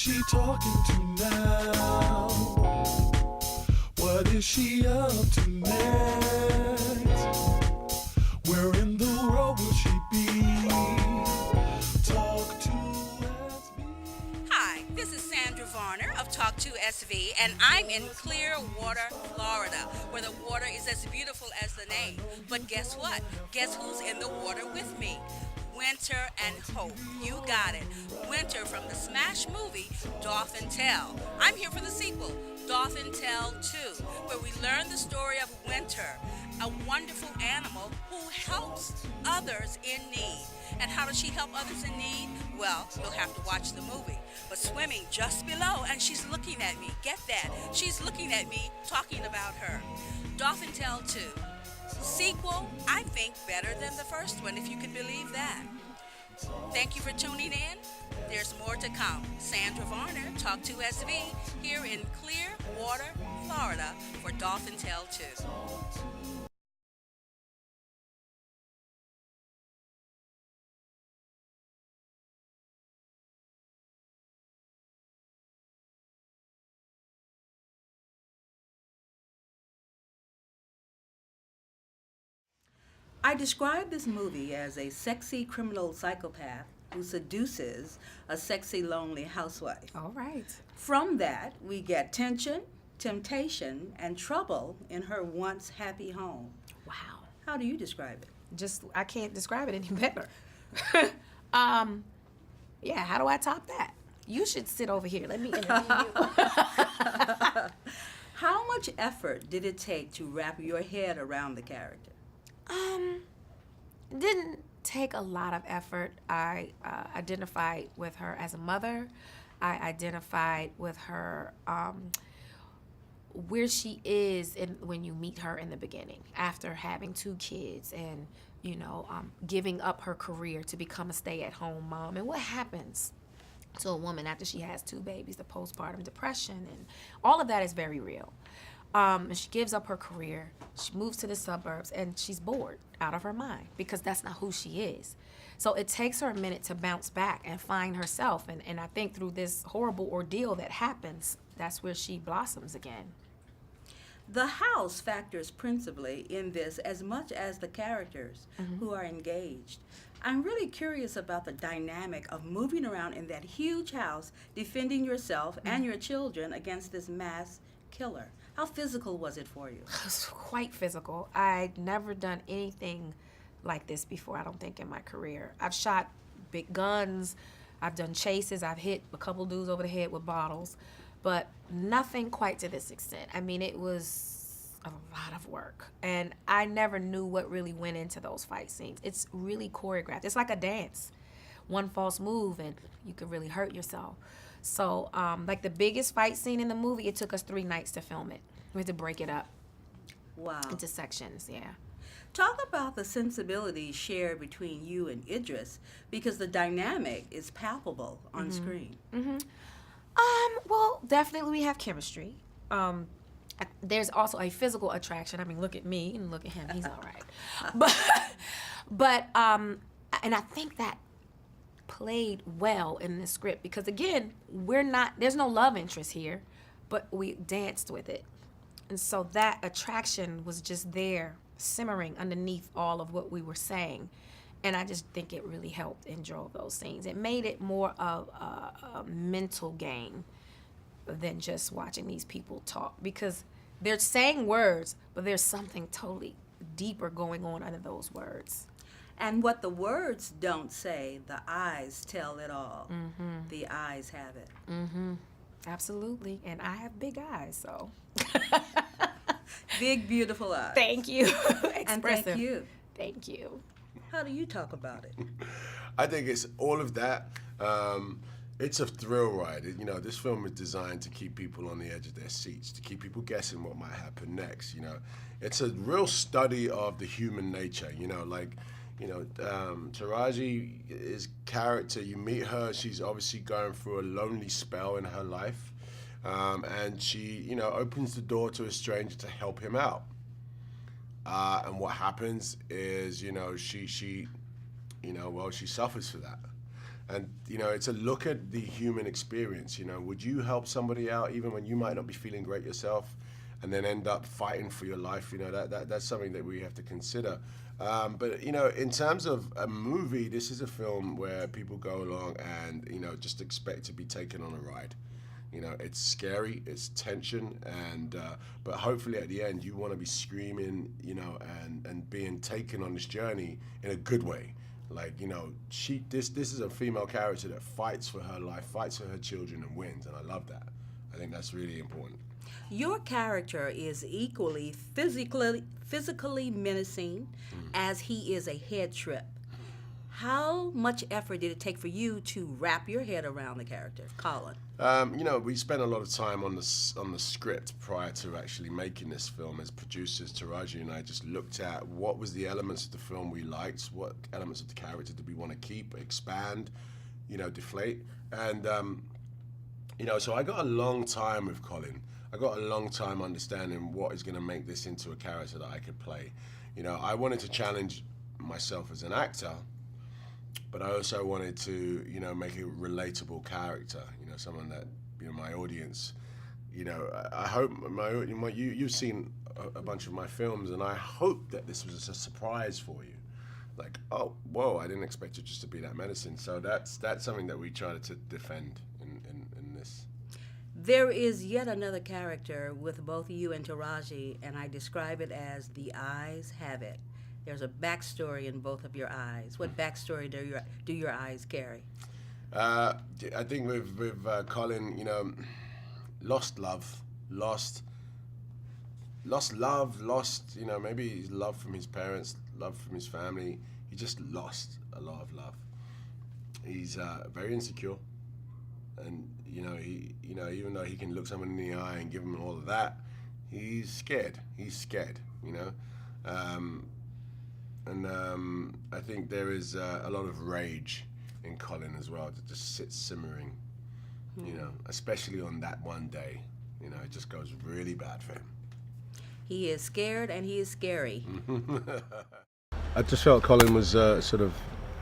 she talking to now? What is she up to next? Where in the world will she be? Talk to SV. Hi, this is Sandra Varner of Talk2SV, and I'm in Clearwater, Florida, where the water is as beautiful as the name. But guess what? Guess who's in the water with me? Winter and Hope. You got it. Winter from the smash movie Dolphin Tale. I'm here for the sequel, Dolphin Tale 2, where we learn the story of Winter, a wonderful animal who helps others in need. And how does she help others in need? Well, you'll have to watch the movie. But swimming just below, and she's looking at me. Get that? She's looking at me, talking about her. Dolphin Tale 2. Sequel, I think better than the first one, if you can believe that. Thank you for tuning in. There's more to come. Sandra Varner, Talk2SV, here in Clearwater, Florida, for Dolphin Tale 2. I describe this movie as a sexy criminal psychopath who seduces a sexy, lonely housewife. All right. From that, we get tension, temptation, and trouble in her once happy home. Wow. How do you describe it? I can't describe it any better. Yeah, how do I top that? You should sit over here. Let me interview you. How much effort did it take to wrap your head around the character? It didn't take a lot of effort. I identified with her as a mother. I identified with her where she is when you meet her in the beginning, after having 2 kids and, giving up her career to become a stay-at-home mom. And what happens to a woman after she has 2 babies, the postpartum depression, and all of that is very real. She gives up her career, she moves to the suburbs, and she's bored out of her mind because that's not who she is. So it takes her a minute to bounce back and find herself. And I think through this horrible ordeal that happens, that's where she blossoms again. The house factors principally in this as much as the characters who are engaged. I'm really curious about the dynamic of moving around in that huge house, defending yourself and your children against this mass killer. How physical was it for you? It was quite physical. I'd never done anything like this before, I don't think, in my career. I've shot big guns, I've done chases, I've hit a couple dudes over the head with bottles, but nothing quite to this extent. I mean, it was a lot of work, and I never knew what really went into those fight scenes. It's really choreographed. It's like a dance. One false move, and you could really hurt yourself. So, like the biggest fight scene in the movie, it took us 3 nights to film it. We had to break it up into sections, yeah. Talk about the sensibilities shared between you and Idris, because the dynamic is palpable on screen. Well, definitely we have chemistry. There's also a physical attraction. I mean, look at me and look at him. He's all right. But and I think that played well in the script because, again, there's no love interest here, but we danced with it. And so that attraction was just there, simmering underneath all of what we were saying. And I just think it really helped and drove those scenes. It made it more of a mental game than just watching these people talk, because they're saying words, but there's something totally deeper going on under those words. And what the words don't say, the eyes tell it all. The eyes have it. Absolutely. And I have big eyes, so. Big, beautiful eyes. Thank you. And thank you. Thank you. How do you talk about it? I think it's all of that. It's a thrill ride. This film is designed to keep people on the edge of their seats, to keep people guessing what might happen next. It's a real study of the human nature. Taraji's character, you meet her, she's obviously going through a lonely spell in her life. And she, opens the door to a stranger to help him out. And what happens is, she suffers for that. And, you know, it's a look at the human experience. You know, would you help somebody out even when you might not be feeling great yourself, and then end up fighting for your life? You know, that's something that we have to consider. But, you know, in terms of a movie, this is a film where people go along and, you know, just expect to be taken on a ride. You know, it's scary, it's tension, and but hopefully at the end you want to be screaming, you know, and being taken on this journey in a good way. Like, you know, this is a female character that fights for her life, fights for her children, and wins, and I love that. I think that's really important. Your character is equally physically menacing as he is a head trip. How much effort did it take for you to wrap your head around the character, Colin? You know, we spent a lot of time on the script prior to actually making this film. As producers, Taraji and I just looked at what was the elements of the film we liked, what elements of the character did we want to keep, expand, you know, deflate. And, you know, so I got a long time with Colin. I got a long time understanding what is going to make this into a character that I could play. You know, I wanted to challenge myself as an actor, but I also wanted to, you know, make a relatable character, you know, someone that, you know, my audience, you know, I hope you've seen a bunch of my films, and I hope that this was a surprise for you. Like, oh, whoa, I didn't expect it just to be that medicine. So that's something that we try to defend in this. There is yet another character with both you and Taraji, and I describe it as the eyes have it. There's a backstory in both of your eyes. What backstory do your eyes carry? I think with Colin, you know, lost love, lost, you know, maybe his love from his parents, love from his family. He just lost a lot of love. He's very insecure, and you know, even though he can look someone in the eye and give him all of that, he's scared. He's scared, you know. And I think there is a lot of rage in Colin as well that just sits simmering, you know, especially on that one day. You know, it just goes really bad for him. He is scared and he is scary. I just felt Colin was a sort of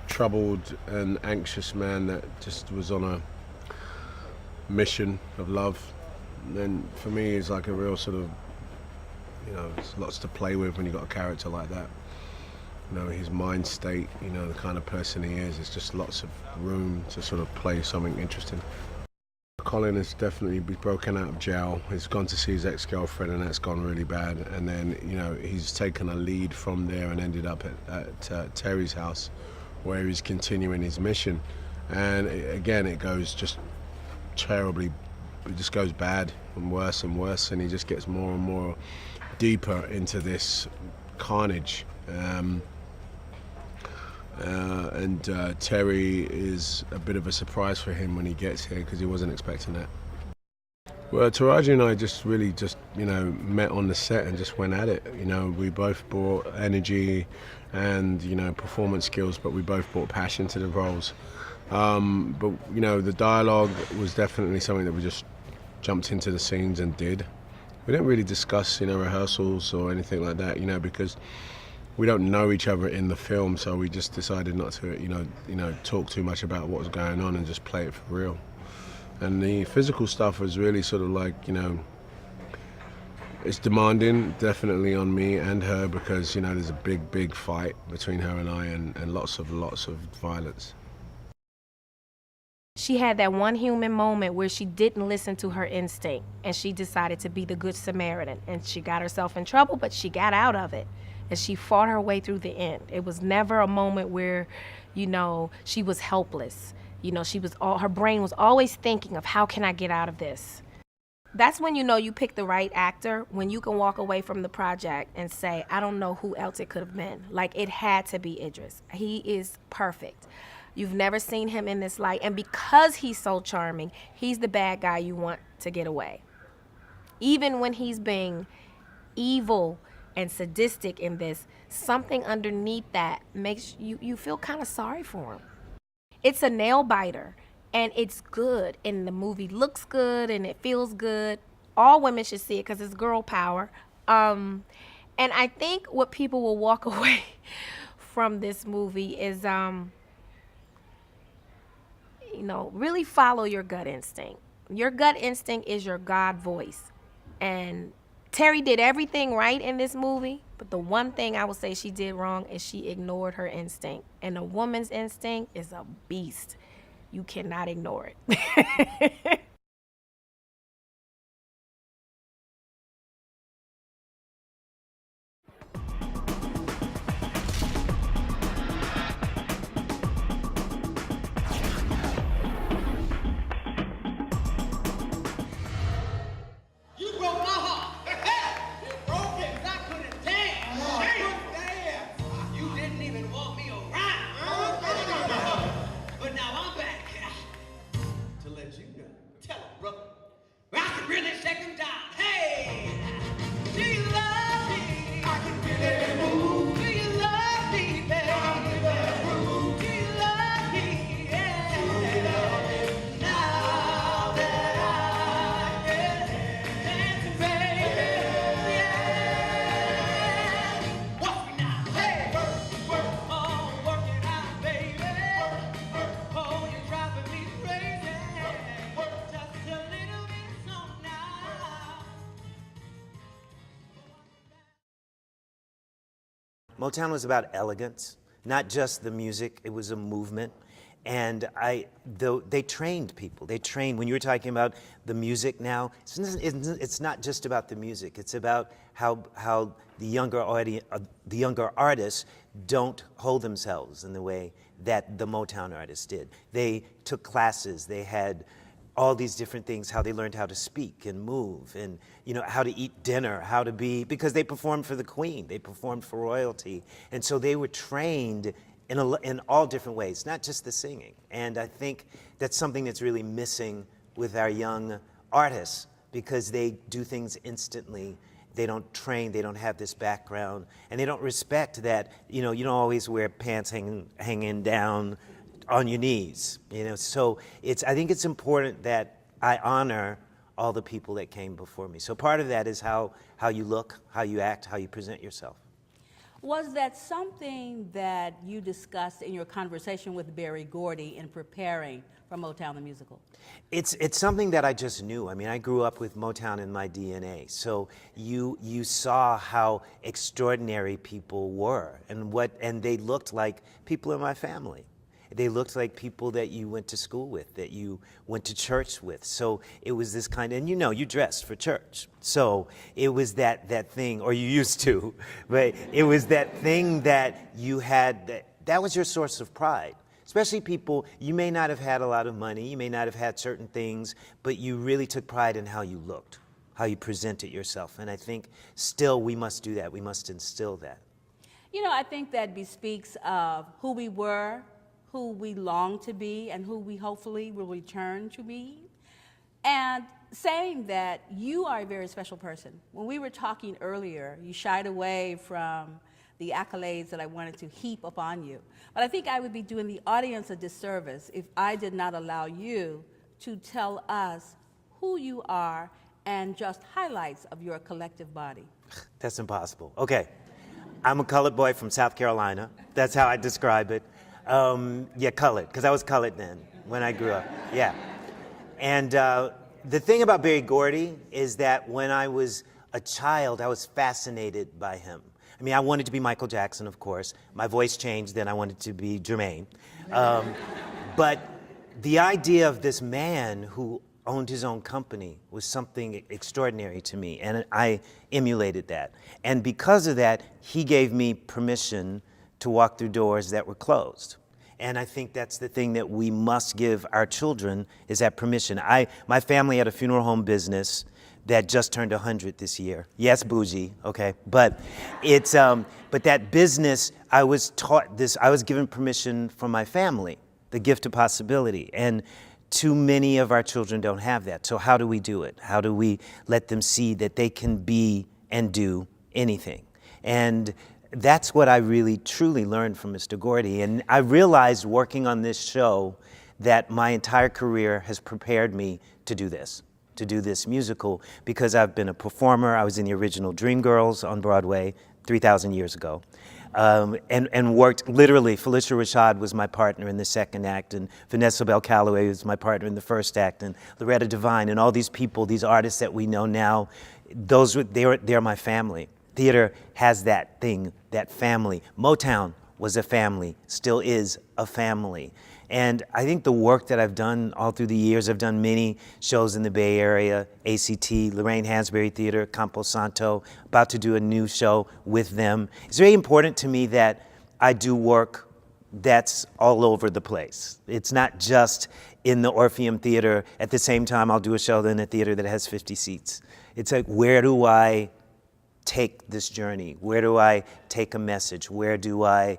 troubled and anxious man that just was on a mission of love. And for me, it's like a real sort of, you know, there's lots to play with when you've got a character like that. You know, his mind state, you know, the kind of person he is, there's just lots of room to sort of play something interesting. Colin has definitely been broken out of jail. He's gone to see his ex-girlfriend, and that's gone really bad. And then, you know, he's taken a lead from there and ended up at Terry's house, where he's continuing his mission. And again, it goes just terribly, it just goes bad and worse, and he just gets more and more deeper into this carnage. Terry is a bit of a surprise for him when he gets here, because he wasn't expecting that. Well, Taraji and I just really you know, met on the set and just went at it. You know, we both brought energy and, you know, performance skills, but we both brought passion to the roles. But, you know, the dialogue was definitely something that we just jumped into the scenes and did. We didn't really discuss, you know, rehearsals or anything like that, you know, because we don't know each other in the film, so we just decided not to, you know, talk too much about what was going on and just play it for real. And the physical stuff was really sort of like, you know, it's demanding, definitely on me and her, because, you know, there's a big fight between her and I, and lots of violence. She had that one human moment where she didn't listen to her instinct, and she decided to be the Good Samaritan, and she got herself in trouble, but she got out of it. And she fought her way through the end. It was never a moment where, you know, she was helpless. You know, her brain was always thinking of, how can I get out of this? That's when you know you pick the right actor, when you can walk away from the project and say, I don't know who else it could have been. Like, it had to be Idris. He is perfect. You've never seen him in this light. And because he's so charming, he's the bad guy you want to get away. Even when he's being evil and sadistic in this, something underneath that makes you feel kind of sorry for him. It's a nail biter, and it's good, and the movie looks good, and it feels good. All women should see it because it's girl power. And I think what people will walk away from this movie is really follow your gut instinct. Your gut instinct is your God voice. And Terry did everything right in this movie, but the one thing I would say she did wrong is she ignored her instinct. And a woman's instinct is a beast. You cannot ignore it. You broke my heart. You broke it 'cause I couldn't dance. You didn't even want me around. But now I'm back to let you know. Tell him, brother. I can really shake him down. Hey, do you love me? I can really move. Do you love me, baby? Do you love me? Yeah. Now that I can dance, baby. Yeah. Watch me now. Hey, work, oh, work it out, baby. Oh, you're driving me crazy. Just a little bit slow now. Motown was about elegance, not just the music, it was a movement. And they trained people. They trained, when you were talking about the music now, it's not just about the music. It's about how the younger artists don't hold themselves in the way that the Motown artists did. They took classes, they had all these different things, how they learned how to speak and move and how to eat dinner, how to be, because they performed for the Queen, they performed for royalty. And so they were trained in all different ways, not just the singing. And I think that's something that's really missing with our young artists, because they do things instantly. They don't train, they don't have this background, and they don't respect that, you don't always wear pants hanging down on your knees, So I think it's important that I honor all the people that came before me. So part of that is how you look, how you act, how you present yourself. Was that something that you discussed in your conversation with Berry Gordy in preparing for Motown the Musical? It's something that I just knew. I mean, I grew up with Motown in my DNA. So you saw how extraordinary people were and they looked like people in my family. They looked like people that you went to school with, that you went to church with. So it was this kind of, and you dressed for church. So it was that thing, or you used to, but it was that thing that you had, that was your source of pride. Especially people, you may not have had a lot of money, you may not have had certain things, but you really took pride in how you looked, how you presented yourself. And I think still we must do that, we must instill that. I think that bespeaks of who we were, who we long to be, and who we hopefully will return to be. And saying that you are a very special person. When we were talking earlier, you shied away from the accolades that I wanted to heap upon you. But I think I would be doing the audience a disservice if I did not allow you to tell us who you are and just highlights of your collective body. That's impossible. Okay, I'm a colored boy from South Carolina. That's how I describe it. Colored, because I was colored then when I grew up. Yeah. And the thing about Berry Gordy is that when I was a child, I was fascinated by him. I mean, I wanted to be Michael Jackson, of course. My voice changed, then I wanted to be Jermaine. But the idea of this man who owned his own company was something extraordinary to me, and I emulated that. And because of that, he gave me permission to walk through doors that were closed. And I think that's the thing that we must give our children, is that permission. My family had a funeral home business that just turned 100 this year. Yes, bougie, okay, but but that business, I was taught this, I was given permission from my family, the gift of possibility, and too many of our children don't have that. So how do we do it? How do we let them see that they can be and do anything? And that's what I really, truly learned from Mr. Gordy. And I realized working on this show that my entire career has prepared me to do this musical, because I've been a performer. I was in the original Dreamgirls on Broadway 3,000 years ago. and worked literally. Felicia Rashad was my partner in the second act, and Vanessa Bell Calloway was my partner in the first act, and Loretta Devine, and all these people, these artists that we know now, they're my family. Theater has that thing, that family. Motown was a family, still is a family. And I think the work that I've done all through the years, I've done many shows in the Bay Area, ACT, Lorraine Hansberry Theater, Campo Santo, about to do a new show with them. It's very important to me that I do work that's all over the place. It's not just in the Orpheum Theater. At the same time, I'll do a show in a theater that has 50 seats. It's like, where do I take this journey? Where do I take a message? Where do I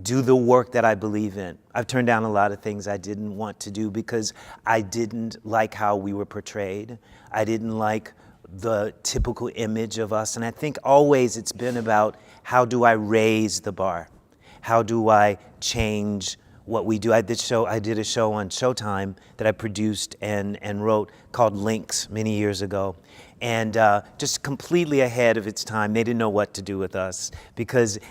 do the work that I believe in? I've turned down a lot of things I didn't want to do because I didn't like how we were portrayed. I didn't like the typical image of us. And I think always it's been about, how do I raise the bar? How do I change what we do? I did a show on Showtime that I produced and wrote called Links many years ago. And just completely ahead of its time. They didn't know what to do with us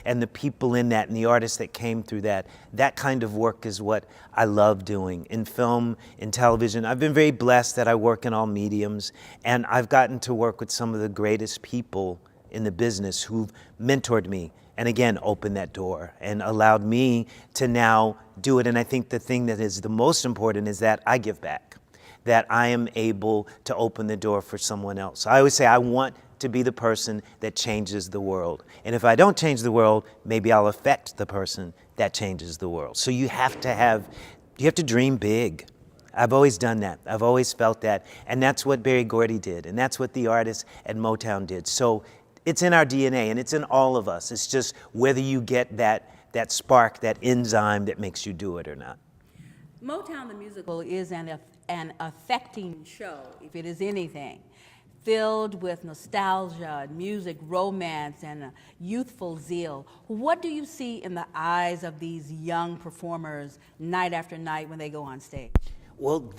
and the people in that and the artists that came through that kind of work is what I love doing in film, in television. I've been very blessed that I work in all mediums, and I've gotten to work with some of the greatest people in the business who've mentored me and again opened that door and allowed me to now do it. And I think the thing that is the most important is that I give back, that I am able to open the door for someone else. I always say I want to be the person that changes the world. And if I don't change the world, maybe I'll affect the person that changes the world. So you have to dream big. I've always done that. I've always felt that. And that's what Berry Gordy did. And that's what the artists at Motown did. So it's in our DNA and it's in all of us. It's just whether you get that spark, that enzyme that makes you do it or not. Motown the Musical is an affecting show, if it is anything, filled with nostalgia, music, romance, and a youthful zeal. What do you see in the eyes of these young performers night after night when they go on stage? Well,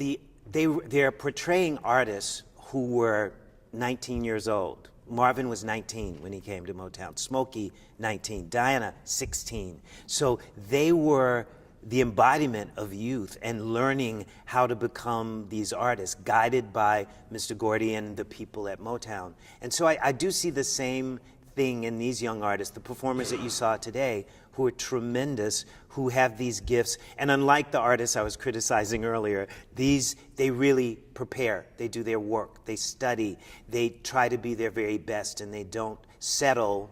they're portraying artists who were 19 years old. Marvin was 19 when he came to Motown. Smokey, 19. Diana, 16. So they were the embodiment of youth and learning how to become these artists, guided by Mr. Gordy and the people at Motown. And so I do see the same thing in these young artists, the performers that you saw today, who are tremendous, who have these gifts. And unlike the artists I was criticizing earlier, they really prepare. They do their work. They study. They try to be their very best, and they don't settle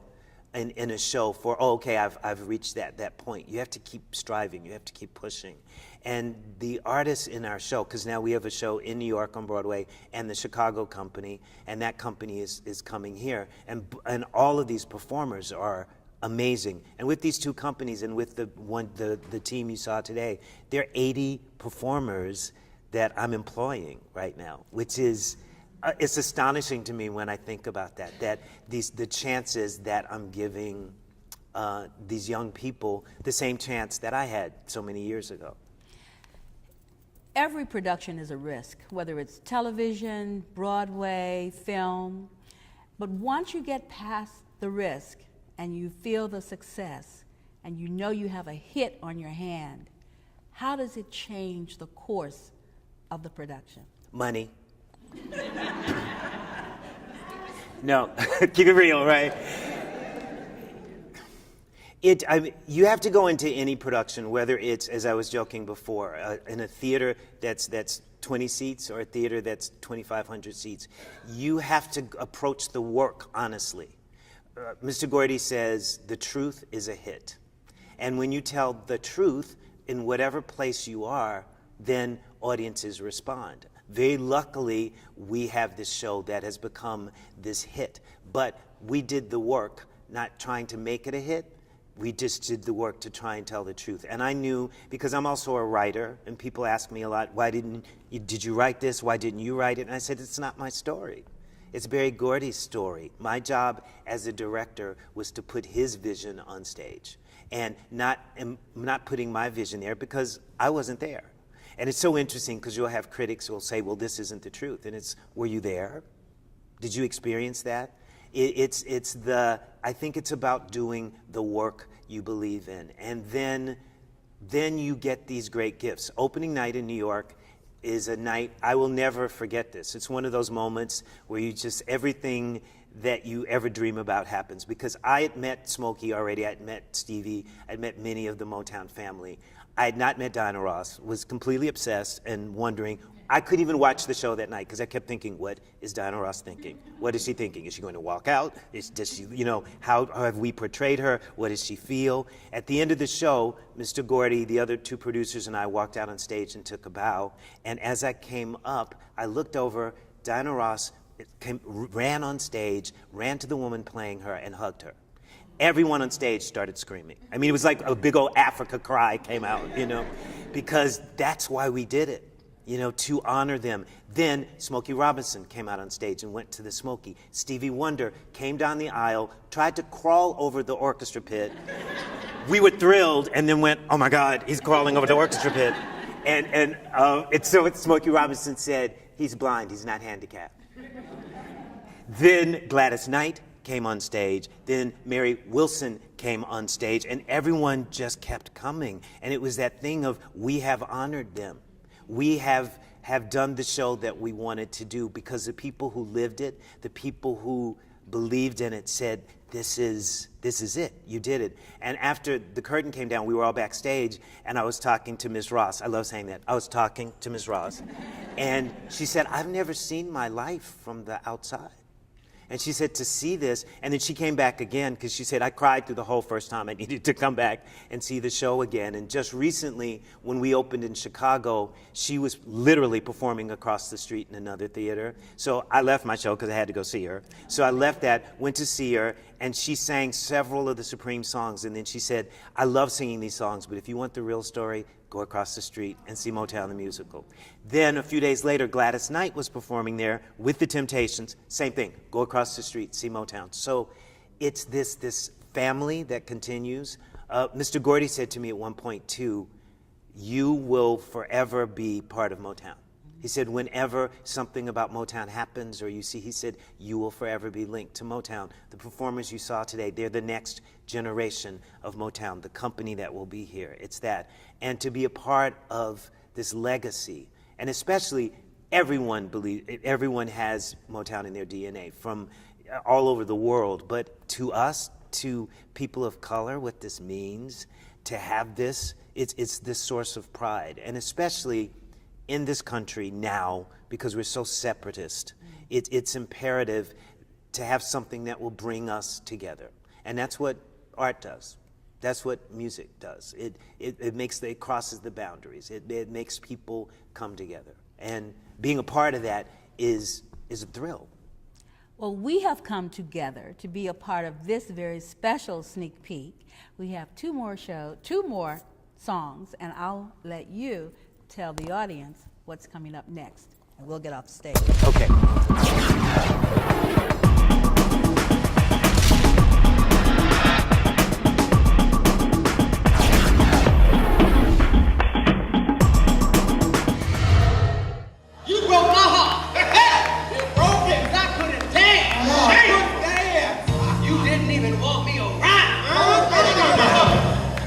in a show for, oh, okay, I've reached that point. You have to keep striving. You have to keep pushing. And the artists in our show, because now we have a show in New York on Broadway and the Chicago company, and that company is coming here. And all of these performers are amazing. And with these two companies and with the team you saw today, there are 80 performers that I'm employing right now, which is it's astonishing to me when I think about that the chances that I'm giving these young people the same chance that I had so many years ago. Every production is a risk, whether it's television, Broadway, film. But once you get past the risk and you feel the success and you know you have a hit on your hand, how does it change the course of the production? Money. No, keep it real, right? You have to go into any production, whether it's, as I was joking before, in a theater that's 20 seats or a theater that's 2,500 seats. You have to approach the work honestly. Mr. Gordy says the truth is a hit. And when you tell the truth in whatever place you are, then audiences respond. Very luckily, we have this show that has become this hit. But we did the work, not trying to make it a hit. We just did the work to try and tell the truth. And I knew, because I'm also a writer, and people ask me a lot, did you write this? Why didn't you write it? And I said, it's not my story. It's Berry Gordy's story. My job as a director was to put his vision on stage and not putting my vision there because I wasn't there. And it's so interesting because you'll have critics who will say, well, this isn't the truth. And it's, were you there? Did you experience that? I think it's about doing the work you believe in. And then you get these great gifts. Opening night in New York is a night, I will never forget this. It's one of those moments where you just, everything that you ever dream about happens. Because I had met Smokey already, I had met Stevie, I had met many of the Motown family. I had not met Diana Ross, was completely obsessed and wondering, I couldn't even watch the show that night because I kept thinking, what is Diana Ross thinking? What is she thinking? Is she going to walk out? Does she, you know, how have we portrayed her? What does she feel? At the end of the show, Mr. Gordy, the other two producers, and I walked out on stage and took a bow. And as I came up, I looked over, Diana Ross ran on stage, ran to the woman playing her, and hugged her. Everyone on stage started screaming. I mean, it was like a big old Africa cry came out, you know, because that's why we did it, you know, to honor them. Then Smokey Robinson came out on stage and went to the Smokey. Stevie Wonder came down the aisle, tried to crawl over the orchestra pit. We were thrilled, and then went, oh my God, he's crawling over the orchestra pit. And so Smokey Robinson said, he's blind, he's not handicapped. Then Gladys Knight came on stage, then Mary Wilson came on stage, and everyone just kept coming. And it was that thing of, we have honored them. We have done the show that we wanted to do, because the people who lived it, the people who believed in it said, this is it, you did it. And after the curtain came down, we were all backstage, and I was talking to Ms. Ross. I love saying that. I was talking to Ms. Ross, and she said, I've never seen my life from the outside. And she said, to see this, and then she came back again, because she said, I cried through the whole first time. I needed to come back and see the show again. And just recently, when we opened in Chicago, she was literally performing across the street in another theater. So I left my show because I had to go see her. So I left that, went to see her, and she sang several of the Supreme songs. And then she said, I love singing these songs, but if you want the real story, go across the street and see Motown the musical. Then a few days later, Gladys Knight was performing there with the Temptations. Same thing, go across the street, see Motown. So it's this family that continues. Mr. Gordy said to me at one point too, you will forever be part of Motown. He said, whenever something about Motown happens or you see, he said, you will forever be linked to Motown. The performers you saw today, they're the next generation of Motown, the company that will be here. It's that. And to be a part of this legacy, and especially everyone has Motown in their DNA from all over the world, but to us, to people of color, what this means, to have this, it's this source of pride. And especially in this country now, because we're so separatist, it's imperative to have something that will bring us together. And that's what art does. That's what music does. It crosses the boundaries. It makes people come together. And being a part of that is a thrill. Well, we have come together to be a part of this very special sneak peek. We have two more songs, and I'll let you tell the audience what's coming up next, and we'll get off the stage. Okay. You broke my heart. It broke it. I couldn't dance. Damn. You didn't even want me around.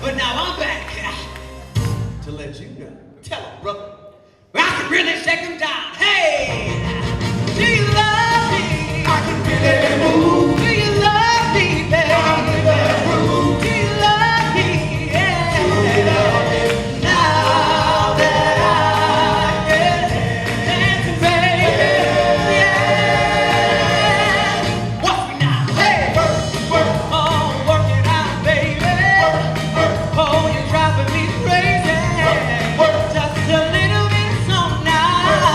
But now I'm back to let you know. Tell him, brother. I can really shake him down. Hey, do you love me? I can really move. Do you love me, baby? Do you love me? Yeah. Do you love me? Now that I can dance, baby. Yeah. Watch me now. Hey, work, oh, work it out, baby. Oh, you're driving me crazy. Just a little bit now.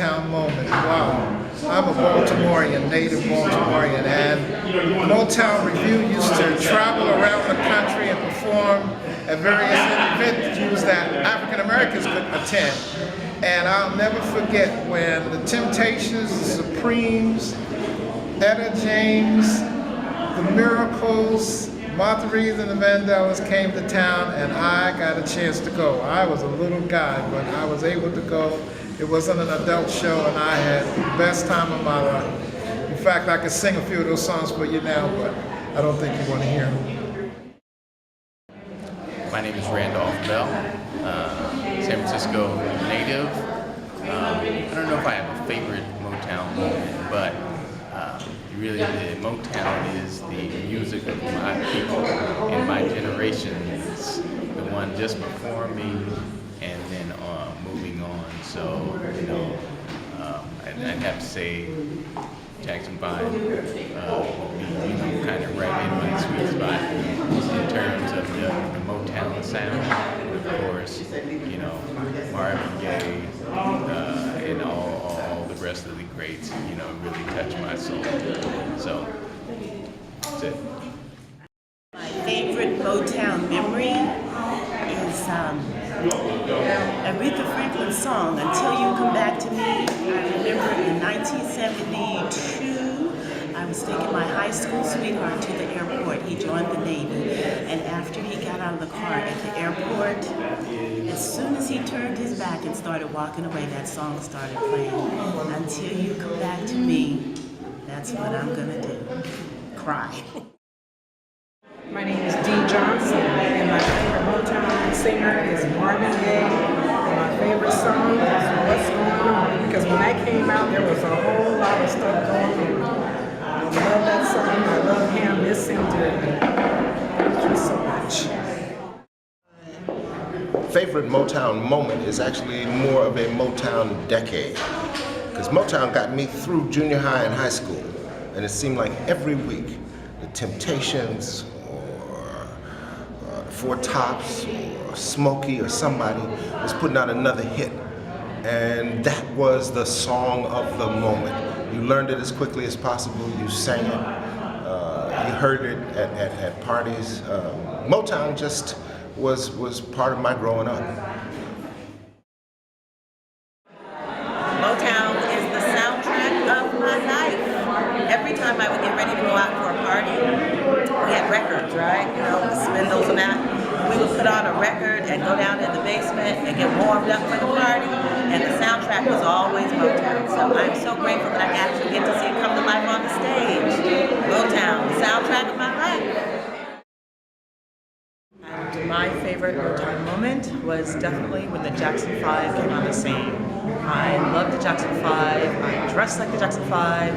Motown moment. Wow. I'm a Baltimorean, native Baltimorean, and Motown Review used to travel around the country and perform at various venues that African Americans could attend. And I'll never forget when the Temptations, the Supremes, Etta James, the Miracles, Martha Reeves and the Vandellas came to town, and I got a chance to go. I was a little guy, but I was able to go. It wasn't an adult show, and I had the best time of my life. In fact, I could sing a few of those songs for you now, but I don't think you want to hear them. My name is Randolph Bell, San Francisco native. I don't know if I have a favorite Motown moment, but really the Motown is the music of my people and my generation. It's the one just before me and then moving on. So, you know, I'd have to say Jackson 5 would be, you know, kind of right in my sweet spot in terms of the Motown sound. And of course, you know, Marvin Gaye and all the rest of the greats, you know, really touch my soul. So, that's it. My favorite Motown memory is Aretha Franklin's song, Until You Come Back to Me. I remember in 1972, I was taking my high school sweetheart to the airport. He joined the Navy, and after he got out of the car at the airport, as soon as he turned his back and started walking away, that song started playing. Until you come back to me, that's what I'm gonna do. Cry. My name is Dee Johnson, and my favorite Motown singer is Marvin Gaye. And my favorite song is What's Going On, because when that came out, there was a whole lot of stuff going on. I love that song. I love him. Miss him dearly. Thank you so much. Favorite Motown moment is actually more of a Motown decade, because Motown got me through junior high and high school, and it seemed like every week the Temptations or Four Tops or Smokey or somebody was putting out another hit, and that was the song of the moment. You learned it as quickly as possible, you sang it, you heard it at parties. Motown just was part of my growing up. Motown is the soundtrack of my life. Every time I would get ready to go out for a party, we had records, right? You know, the spindles and that. We would put on a record and go down in the basement and get warmed up for the party, and the soundtrack was always Motown. So I'm so grateful that I actually get to see it come to life on the stage. Motown, the soundtrack of my life. And my favorite Motown moment was definitely when the Jackson 5 came on the scene. I loved the Jackson 5, I dressed like the Jackson 5,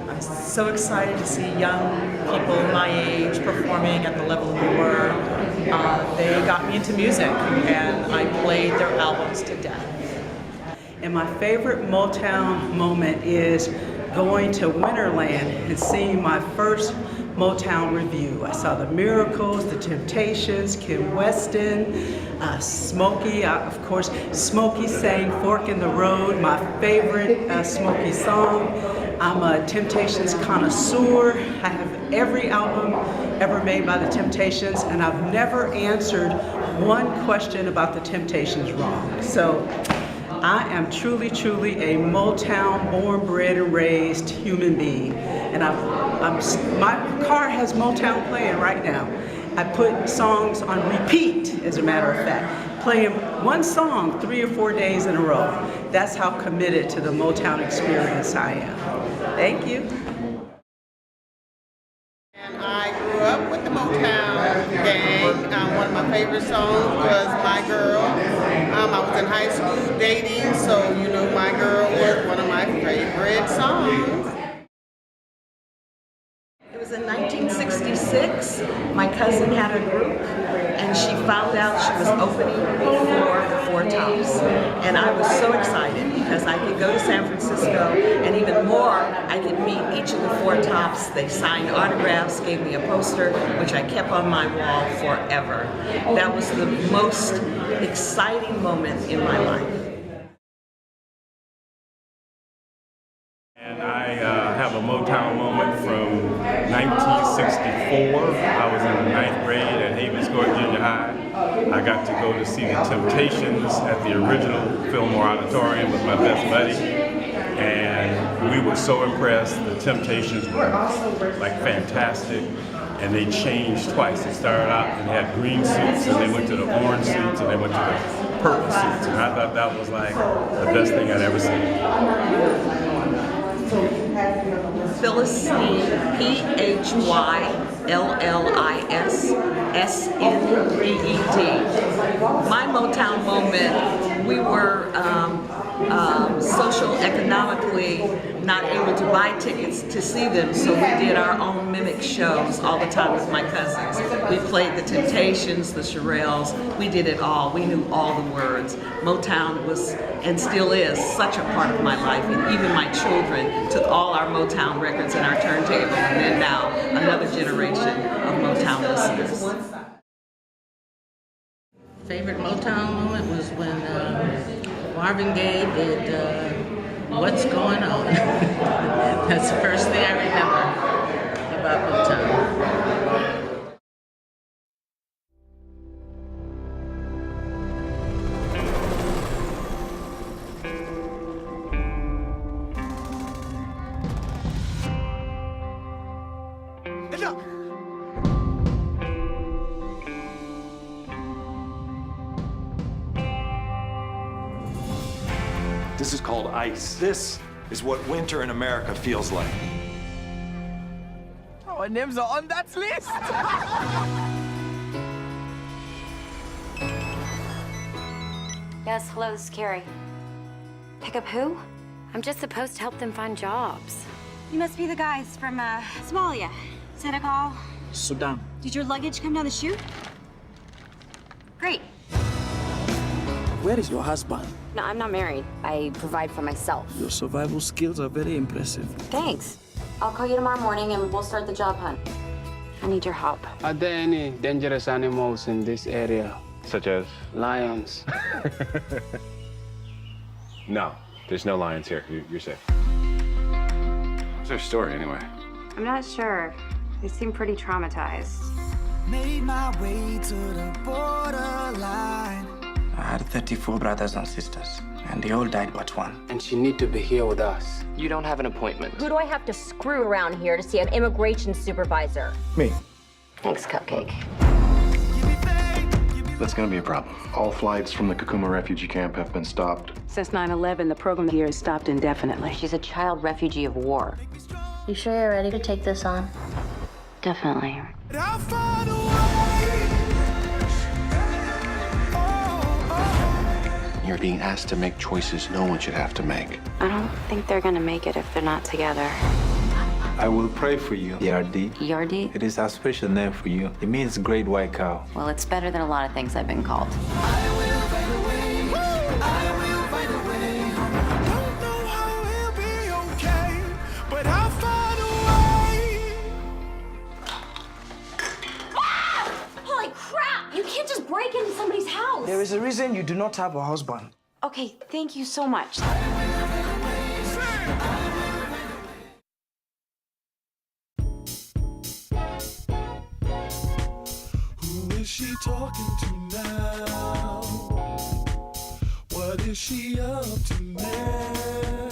I'm so excited to see young people my age performing at the level we were. They got me into music, and I played their albums to death. And my favorite Motown moment is going to Winterland and seeing my first Motown review. I saw the Miracles, the Temptations, Kim Weston, Smokey. Of course, Smokey sang Fork in the Road, my favorite Smokey song. I'm a Temptations connoisseur. I have every album ever made by the Temptations, and I've never answered one question about the Temptations wrong. So I am truly, truly a Motown born, bred, and raised human being. And my car has Motown playing right now. I put songs on repeat, as a matter of fact, playing one song 3 or 4 days in a row. That's how committed to the Motown experience I am. Thank you. And I grew up with the Motown gang. One of my favorite songs was My Girl. I was in high school dating, so you know My Girl was one of my favorite songs. It was in 1966. My cousin had a group, and she found out she was opening for the Four Tops. And I was so excited because I could go to San Francisco, and even more, I could meet each of the Four Tops. They signed autographs, gave me a poster, which I kept on my wall forever. That was the most exciting moment in my life. I was in the 9th grade at Havens Court Junior High. I got to go to see the Temptations at the original Fillmore Auditorium with my best buddy. And we were so impressed. The Temptations were like fantastic. And they changed twice. They started out and they had green suits, and they went to the orange suits, and they went to the purple suits. And I thought that was like the best thing I'd ever seen. Phyllis Sneed, Phyllis My Motown moment, we were social economically not able to buy tickets to see them, so we did our own mimic shows all the time with my cousins. We played the Temptations, the Shirelles, we did it all. We knew all the words. Motown was, and still is, such a part of my life, and even my children took all our Motown records and our turntable, and then now another generation of Motown listeners. Favorite Motown moment was when Marvin Gaye did What's Going On. That's the first thing I remember about Motown. This is called ice. This is what winter in America feels like. Our names are on that list. Yes, hello, this is Carrie. Pick up who? I'm just supposed to help them find jobs. You must be the guys from Somalia, Senegal, Sudan. Did your luggage come down the chute? Great. Where is your husband? No, I'm not married. I provide for myself. Your survival skills are very impressive. Thanks. I'll call you tomorrow morning and we'll start the job hunt. I need your help. Are there any dangerous animals in this area? Such as? Lions. No, there's no lions here. You're safe. What's their story, anyway? I'm not sure. They seem pretty traumatized. Made my way to the borderline. I had 34 brothers and sisters, and they all died but one. And she need to be here with us. You don't have an appointment. Who do I have to screw around here to see an immigration supervisor? Me. Thanks, Cupcake. That's gonna be a problem. All flights from the Kakuma refugee camp have been stopped. Since 9/11, the program here is stopped indefinitely. She's a child refugee of war. You sure you're ready to take this on? Definitely. You're being asked to make choices no one should have to make. I don't think they're gonna make it if they're not together. I will pray for you, ERD. ERD? It is a special name for you. It means great white cow. Well, it's better than a lot of things I've been called. Holy crap! You can't just break into somebody's house! There is a reason you do not have a husband. Okay, thank you so much. Who is she talking to now? What is she up to now?